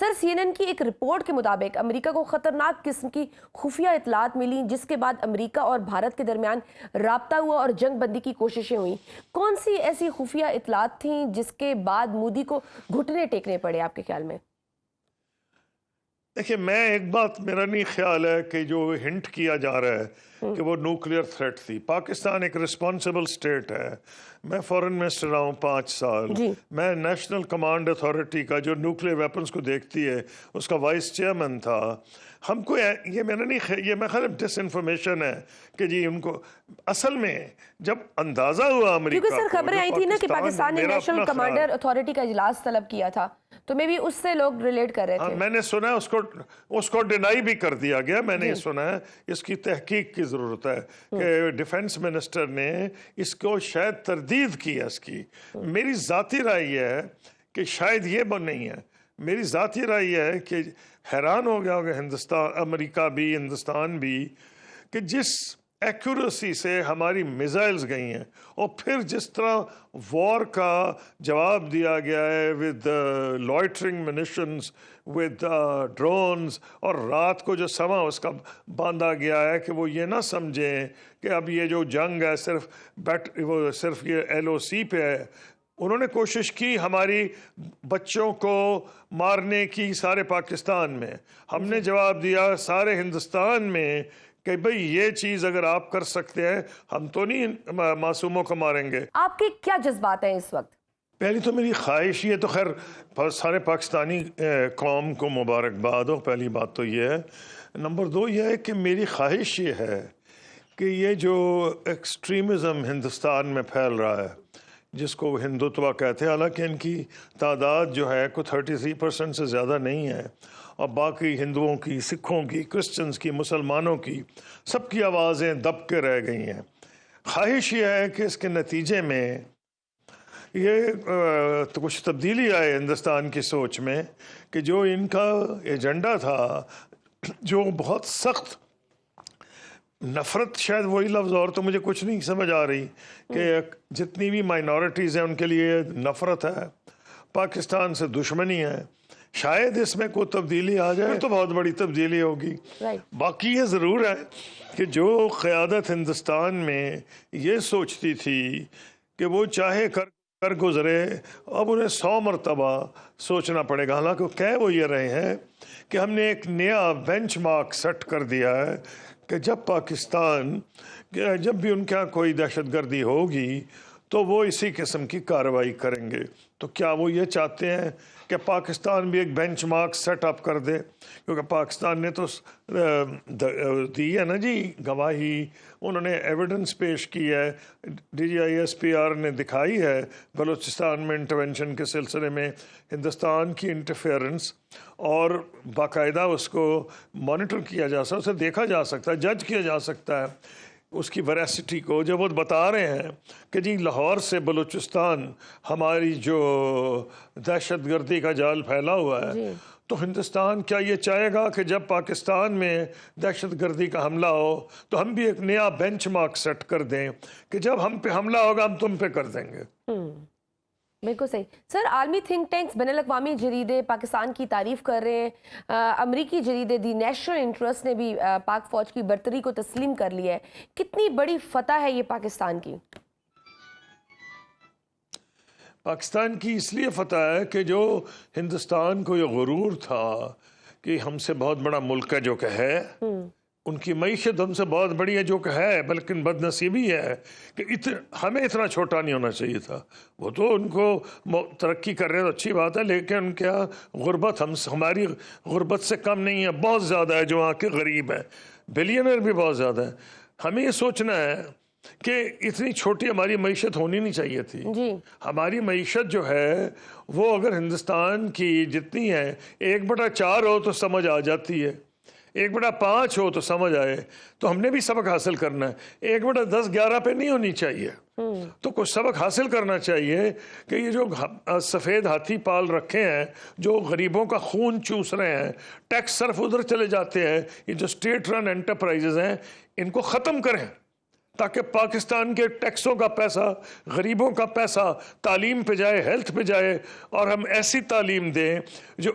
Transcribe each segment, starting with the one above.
سر سی N N کی ایک report کے مطابق امریکہ کو خطرناک قسم کی خفیہ اطلاعات ملی جس کے بعد امریکہ اور بھارت کے درمیان رابطہ ہوا اور جنگ بندی کی کوششیں ہوئیں. کون سی ایسی خفیہ اطلاعات تھیں جس کے بعد مودی کو گھٹنے ٹیکنے پڑے آپ کے خیال میں؟ دیکھیے، میں ایک بات میرا نہیں خیال ہے کہ جو ہنٹ کیا جا رہا ہے کہ وہ نیوکلیئر تھریٹ تھی. پاکستان ایک رسپانسبل اسٹیٹ ہے. میں فورن منسٹر رہا ہوں 5 سال. میں نیشنل کمانڈ اتھارٹی کا جو نیوکلیئر ویپنز کو دیکھتی ہے اس کا وائس چیئرمین تھا. ہم کو یہ میرا نہیں یہ میں خیال ڈس انفارمیشن ہے کہ جی ان کو اصل میں جب اندازہ ہوا امریکہ کیونکہ سر خبریں آئی تھی نا کہ پاکستان نے نیشنل کمانڈر اتھارٹی کا اجلاس طلب کیا تھا تو میں بھی اس سے لوگ ریلیٹ کر رہے تھے. میں نے سنا اس کو ڈینائی بھی کر دیا گیا. میں نے سنا ہے اس کی تحقیق کی ضرورت ہے کہ ڈیفنس منسٹر نے اس کو شاید تردید کی ہے اس کی. میری ذاتی رائے یہ ہے کہ شاید یہ نہیں ہے. میری ذاتی رائے یہ ہے کہ حیران ہو گیا ہوگا امریکہ بھی ہندوستان بھی کہ جس ایکوریسی سے ہماری میزائلز گئی ہیں اور پھر جس طرح وار کا جواب دیا گیا ہے ود لوئٹرنگ منیشنز ود ڈرونز اور رات کو جو سما اس کا باندھا گیا ہے کہ وہ یہ نہ سمجھیں کہ اب یہ جو جنگ ہے صرف یہ LOC پہ ہے. انہوں نے کوشش کی ہماری بچوں کو مارنے کی سارے پاکستان میں. ہم نے جواب دیا سارے ہندوستان میں کہ بھئی یہ چیز اگر آپ کر سکتے ہیں ہم تو نہیں معصوموں کو ماریں گے. آپ کے کیا جذبات ہیں اس وقت؟ پہلی تو میری خواہش یہ تو خیر سارے پاکستانی قوم کو مبارکباد ہو. پہلی بات تو یہ ہے. نمبر 2 یہ ہے کہ میری خواہش یہ ہے کہ یہ جو ایکسٹریمزم ہندوستان میں پھیل رہا ہے جس کو ہندوتوا کہتے ہیں، حالانکہ ان کی تعداد جو ہے کوئی 33% سے زیادہ نہیں ہے اور باقی ہندوؤں کی، سکھوں کی، کرسچنز کی، مسلمانوں کی سب کی آوازیں دب کے رہ گئی ہیں. خواہش یہ ہے کہ اس کے نتیجے میں یہ کچھ تبدیلی آئے ہندوستان کی سوچ میں کہ جو ان کا ایجنڈا تھا جو بہت سخت نفرت، شاید وہی لفظ اور تو مجھے کچھ نہیں سمجھ آ رہی کہ جتنی بھی مائنورٹیز ہیں ان کے لیے نفرت ہے، پاکستان سے دشمنی ہے. شاید اس میں کوئی تبدیلی آ جائے تو بہت بڑی تبدیلی ہوگی. باقی یہ ضرور ہے کہ جو قیادت ہندوستان میں یہ سوچتی تھی کہ وہ چاہے کر گزرے اب انہیں 100 مرتبہ سوچنا پڑے گا. حالانکہ کہہ وہ یہ رہے ہیں کہ ہم نے ایک نیا بینچ مارک سیٹ کر دیا ہے کہ جب پاکستان جب بھی ان کے یہاں کوئی دہشت گردی ہوگی تو وہ اسی قسم کی کارروائی کریں گے. تو کیا وہ یہ چاہتے ہیں کہ پاکستان بھی ایک بینچ مارک سیٹ اپ کر دے؟ کیونکہ پاکستان نے تو دی ہے نا جی گواہی، انہوں نے ایویڈنس پیش کی ہے، DGISPR نے دکھائی ہے بلوچستان میں انٹرونشن کے سلسلے میں ہندوستان کی انٹرفیئرنس، اور باقاعدہ اس کو مانیٹر کیا جا سکتا ہے، اسے دیکھا جا سکتا ہے، جج کیا جا سکتا ہے اس کی ویراسٹی کو. جب وہ بتا رہے ہیں کہ جی لاہور سے بلوچستان ہماری جو دہشت گردی کا جال پھیلا ہوا ہے تو ہندوستان کیا یہ چاہے گا کہ جب پاکستان میں دہشت گردی کا حملہ ہو تو ہم بھی ایک نیا بینچ مارک سیٹ کر دیں کہ جب ہم پہ حملہ ہوگا ہم تم پہ کر دیں گے؟ بالکل صحیح. سر عالمی تھنک ٹینکس، بین الاقوامی جریدے پاکستان کی تعریف کر رہے ہیں. امریکی جریدے دی نیشنل انٹرسٹ نے بھی پاک فوج کی برتری کو تسلیم کر لیا ہے. کتنی بڑی فتح ہے یہ پاکستان کی؟ پاکستان کی اس لیے فتح ہے کہ جو ہندوستان کو یہ غرور تھا کہ ہم سے بہت بڑا ملک ہے جو کہ ہے، ان کی معیشت ہم سے بہت بڑی ہے جو کہ ہے، بلکہ بد نصیبی ہے کہ ہمیں اتنا چھوٹا نہیں ہونا چاہیے تھا. وہ تو ان کو ترقی کر رہے ہیں تو اچھی بات ہے، لیکن ان کا غربت ہماری غربت سے کم نہیں ہے، بہت زیادہ ہے. جو وہاں کے غریب ہیں، بلینئر بھی بہت زیادہ ہے. ہمیں یہ سوچنا ہے کہ اتنی چھوٹی ہماری معیشت ہونی نہیں چاہیے تھی. ہماری معیشت جو ہے وہ اگر ہندوستان کی جتنی ہے 1/4 ہو تو سمجھ آ جاتی ہے، 1/5 ہو تو سمجھ آئے. تو ہم نے بھی سبق حاصل کرنا ہے. 1/10 11 پہ نہیں ہونی چاہیے. تو کچھ سبق حاصل کرنا چاہیے کہ یہ جو سفید ہاتھی پال رکھے ہیں جو غریبوں کا خون چوس رہے ہیں، ٹیکس صرف ادھر چلے جاتے ہیں، یہ جو اسٹیٹ رن انٹرپرائزز ہیں ان کو ختم کریں ताकि पाकिस्तान के टैक्सों का पैसा, गरीबों का पैसा तालीम पे जाए, हेल्थ पे जाए, और हम ऐसी तालीम दें जो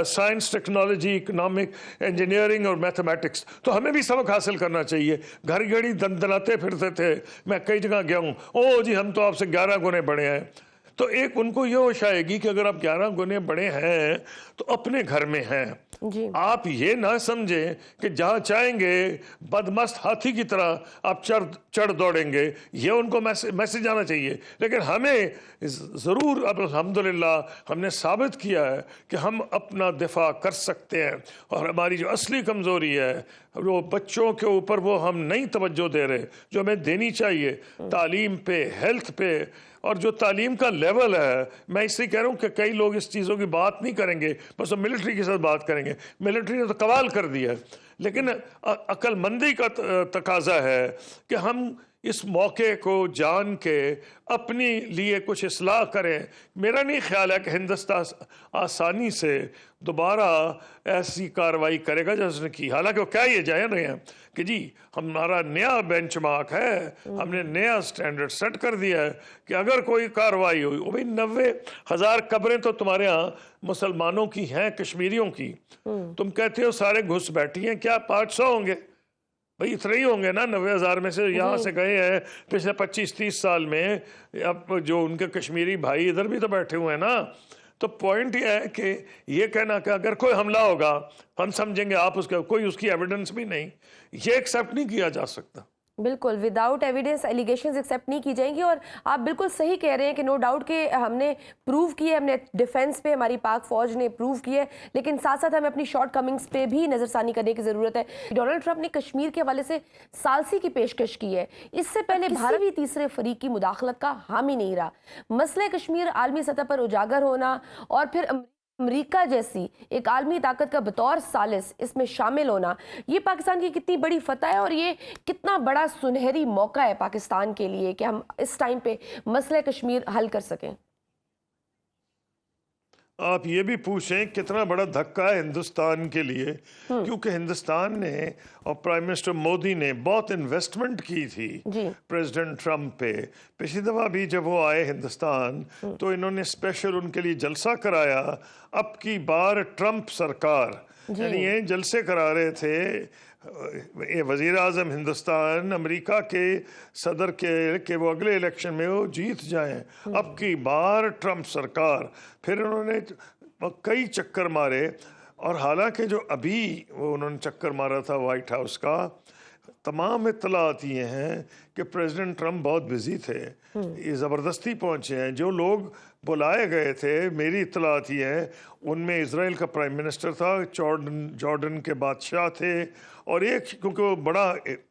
साइंस, टेक्नोलॉजी, इकोनॉमिक, इंजीनियरिंग और मैथमेटिक्स। तो हमें भी सबक हासिल करना चाहिए। घर घड़ी दंदनाते फिरते थे, मैं कई जगह गया हूँ, ओ जी हम तो आपसे 11 गुने बड़े हैं। तो एक उनको ये होश आएगी कि अगर आप 11 गुने बड़े हैं तो अपने घर में हैं। जी। आप ये ना समझें कि जहां चाहेंगे बदमस्त हाथी की तरह आप चढ़ दौड़ेंगे, ये उनको मैसेज आना चाहिए। लेकिन हमें ज़रूर, अब अल्हम्दुलिल्लाह हमने साबित किया है कि हम अपना दिफा कर सकते हैं, और हमारी जो असली कमज़ोरी है वो बच्चों के ऊपर वो हम नहीं तवज्जो दे रहे जो हमें देनी चाहिए, तालीम पे, हेल्थ पे। और जो तालीम का लेवल है, मैं इससे कह रहा हूँ कि कई लोग इस चीज़ों की बात नहीं करेंगे, बस वो मिलिट्री के साथ बात करेंगे। मिलिट्री ने तो कमाल कर दिया है, लेकिन अक्लमंदी का तकाजा है कि हम इस मौके को जान के अपने लिए कुछ इस्लाह करें। मेरा नहीं ख्याल है कि हिंदुस्तान आसानी से दोबारा ऐसी कार्रवाई करेगा जैसे उसने की। हालांकि वो क्या ये जान रहे हैं कि जी हमारा नया बेंचमार्क है, हमने नया स्टैंडर्ड सेट कर दिया है कि अगर कोई कार्रवाई हुई, वो भाई 90,000 कब्रें तो तुम्हारे यहाँ मुसलमानों की हैं, कश्मीरियों की। तुम कहते हो सारे घुस बैठी हैं, क्या 500 होंगे? भाई इतने ही होंगे ना। 90,000 में से यहाँ से गए हैं पिछले 25-30 साल में। अब जो उनके कश्मीरी भाई इधर भी तो बैठे हुए हैं ना। तो पॉइंट ये है कि ये कहना कि अगर कोई हमला होगा हम समझेंगे आप उसका कोई उसकी एविडेंस भी नहीं, ये एक्सेप्ट नहीं किया जा सकता। बिल्कुल, विदाउट एविडेंस एलिगेशंस एक्सेप्ट नहीं की जाएंगी। और आप बिल्कुल सही कह रहे हैं कि नो डाउट कि हमने प्रूव किया है, हमने डिफेंस पे हमारी पाक फौज ने प्रूव किया है, लेकिन साथ साथ हमें अपनी शॉर्ट कमिंग्स पे भी नज़रसानी करने की ज़रूरत है। डोनाल्ड ट्रंप ने कश्मीर के हवाले से सालसी की पेशकश की है, इससे पहले भारत भी तीसरे फरीक की मुदाखलत का हामी नहीं रहा। मसले कश्मीर आलमी सतह पर उजागर होना और फिर अमेरिका जैसी एक आलमी ताकत का बतौर सालिस इसमें शामिल होना, ये पाकिस्तान की कितनी बड़ी फतह है, और ये कितना बड़ा सुनहरी मौका है पाकिस्तान के लिए कि हम इस टाइम पे मसले कश्मीर हल कर सकें। आप ये भी पूछें कितना बड़ा धक्का है हिंदुस्तान के लिए, क्योंकि हिंदुस्तान ने और प्राइम मिनिस्टर मोदी ने बहुत इन्वेस्टमेंट की थी प्रेसिडेंट ट्रंप पे। पिछली दफ़ा भी जब वो आए हिंदुस्तान तो इन्होंने स्पेशल उनके लिए जलसा कराया। अब की बार ट्रंप सरकार, यानी ये जलसे करा रहे थे ये वज़ीर आज़म हिंदुस्तान अमेरिका के सदर के वो अगले इलेक्शन में वो जीत जाएं। अब की बार ट्रंप सरकार, फिर उन्होंने कई चक्कर मारे, और हालांकि जो अभी वो उन्होंने चक्कर मारा था वाइट हाउस का, तमाम इत्तलात ये हैं कि प्रेसिडेंट ट्रंप बहुत बिजी थे, ये ज़बरदस्ती पहुँचे हैं। जो लोग बुलाए गए थे, मेरी इत्तलात ये हैं, उनमें इज़राइल का प्राइम मिनिस्टर था, जॉर्डन के बादशाह थे, और एक क्योंकि वो बड़ा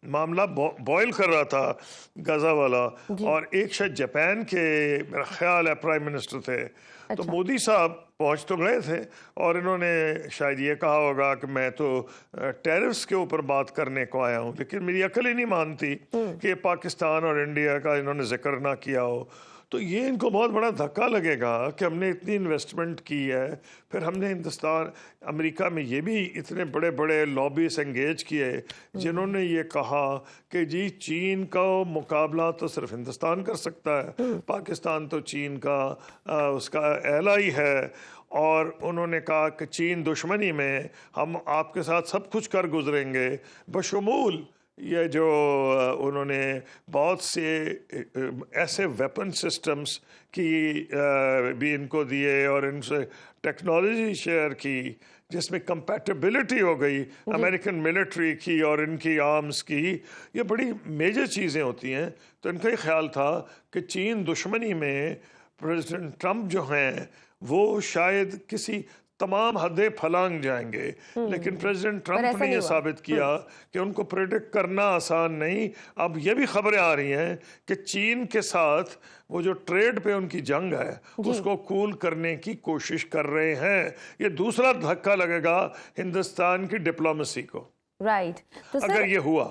मामला बॉयल कर रहा था गजा वाला, और एक शायद जापान के मेरा ख्याल है प्राइम मिनिस्टर थे। तो मोदी साहब पहुंच तो गए थे, और इन्होंने शायद ये कहा होगा कि मैं तो टैरिफ्स के ऊपर बात करने को आया हूं, लेकिन मेरी अकल ही नहीं मानती कि पाकिस्तान और इंडिया का इन्होंने जिक्र ना किया हो। तो ये इनको बहुत बड़ा धक्का लगेगा कि हमने इतनी इन्वेस्टमेंट की है, फिर हमने हिंदुस्तान अमेरिका में ये भी इतने बड़े बड़े लॉबीज एंगेज किए जिन्होंने ये कहा कि जी चीन का मुकाबला तो सिर्फ हिंदुस्तान कर सकता है, पाकिस्तान तो चीन का उसका एलाई है, और उन्होंने कहा कि चीन दुश्मनी में हम आपके साथ सब कुछ कर गुजरेंगे, बशमूल ये जो उन्होंने बहुत से ऐसे वेपन सिस्टम्स की भी इनको दिए, और इनसे टेक्नोलॉजी शेयर की जिसमें कंपैटिबिलिटी हो गई अमेरिकन मिलिट्री की और इनकी आर्म्स की। ये बड़ी मेजर चीज़ें होती हैं। तो इनका ही ख्याल था कि चीन दुश्मनी में प्रेसिडेंट ट्रंप जो हैं वो शायद किसी तमाम हदें फलांग जाएंगे, लेकिन प्रेसिडेंट ट्रंप ने यह साबित किया कि उनको प्रेडिक्ट करना आसान नहीं। अब ये भी खबरें आ रही हैं कि चीन के साथ वो जो ट्रेड पे उनकी जंग है उसको कूल करने की कोशिश कर रहे हैं। ये दूसरा धक्का लगेगा हिंदुस्तान की डिप्लोमेसी को, राइट। तो अगर ये हुआ।